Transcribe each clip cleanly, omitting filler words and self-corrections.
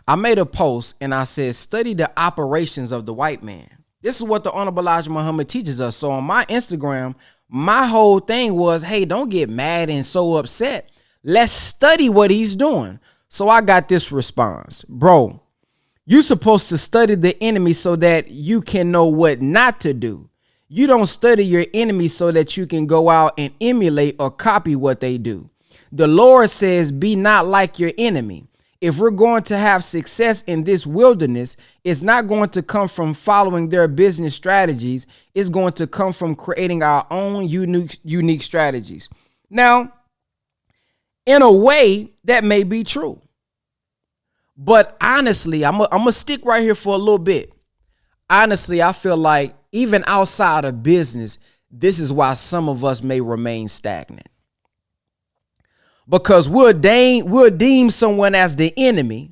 I made a post and I said, study the operations of the white man. This is what the Honorable Elijah Muhammad teaches us. So on my Instagram, my whole thing was, hey, don't get mad and so upset. Let's study what he's doing. So I got this response. Bro, you're supposed to study the enemy so that you can know what not to do. You don't study your enemy so that you can go out and emulate or copy what they do. The Lord says, be not like your enemy. If we're going to have success in this wilderness, it's not going to come from following their business strategies. It's going to come from creating our own unique strategies. Now, in a way, that may be true. But honestly, I'm going to stick right here for a little bit. Honestly, I feel like even outside of business, this is why some of us may remain stagnant. Because we'll deem someone as the enemy.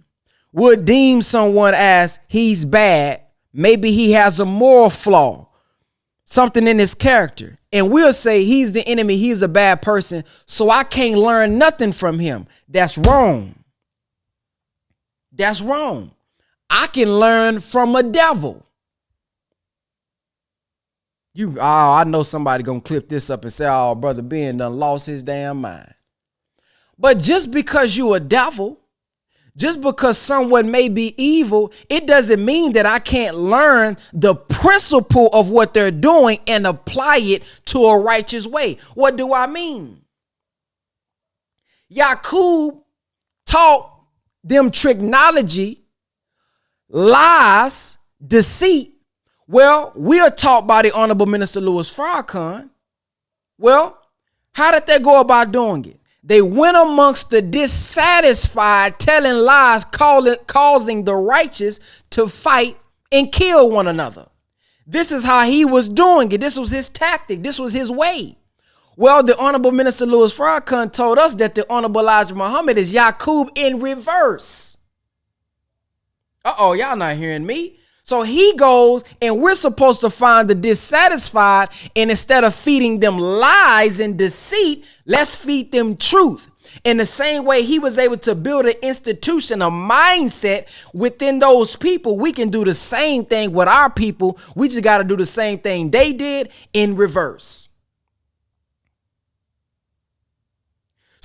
We'll deem someone as he's bad. Maybe he has a moral flaw, something in his character. And we'll say he's the enemy. He's a bad person. So I can't learn nothing from him. That's wrong. That's wrong. I can learn from a devil. I know somebody gonna clip this up and say, oh, Brother Ben done lost his damn mind. But just because you a devil, just because someone may be evil, it doesn't mean that I can't learn the principle of what they're doing and apply it to a righteous way. What do I mean? Yaqub taught them tricknology, lies, deceit. Well, we are taught by the Honorable Minister Louis Farrakhan. Well, how did they go about doing it? They went amongst the dissatisfied, telling lies, causing the righteous to fight and kill one another. This is how he was doing it. This was his tactic. This was his way. Well, the Honorable Minister Louis Farrakhan told us that the Honorable Elijah Muhammad is Yaqub in reverse. Y'all not hearing me. So he goes and we're supposed to find the dissatisfied, and instead of feeding them lies and deceit, let's feed them truth. In the same way he was able to build an institution, a mindset within those people, we can do the same thing with our people. We just got to do the same thing they did in reverse.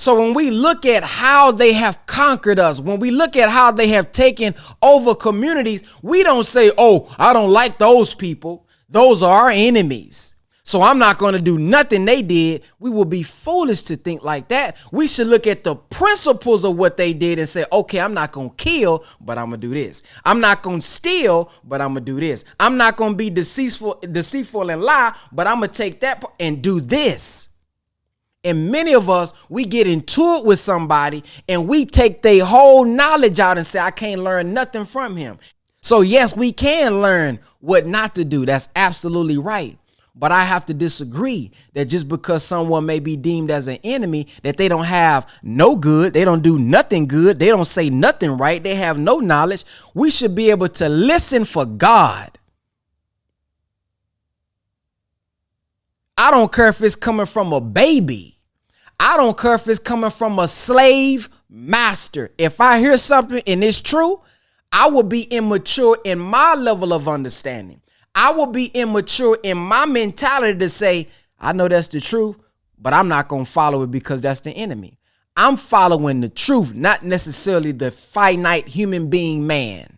So when we look at how they have conquered us, when we look at how they have taken over communities, we don't say, oh, I don't like those people. Those are our enemies. So I'm not going to do nothing they did. We will be foolish to think like that. We should look at the principles of what they did and say, okay, I'm not going to kill, but I'm going to do this. I'm not going to steal, but I'm going to do this. I'm not going to be deceitful and lie, but I'm going to take that and do this. And many of us, we get into it with somebody and we take their whole knowledge out and say, I can't learn nothing from him. So yes, we can learn what not to do. That's absolutely right. But I have to disagree that just because someone may be deemed as an enemy, that they don't have no good, they don't do nothing good, they don't say nothing right, they have no knowledge. We should be able to listen for God. I don't care if it's coming from a baby. I don't care if it's coming from a slave master. If I hear something and it's true, I will be immature in my level of understanding. I will be immature in my mentality to say, I know that's the truth, but I'm not going to follow it because that's the enemy. I'm following the truth, not necessarily the finite human being man.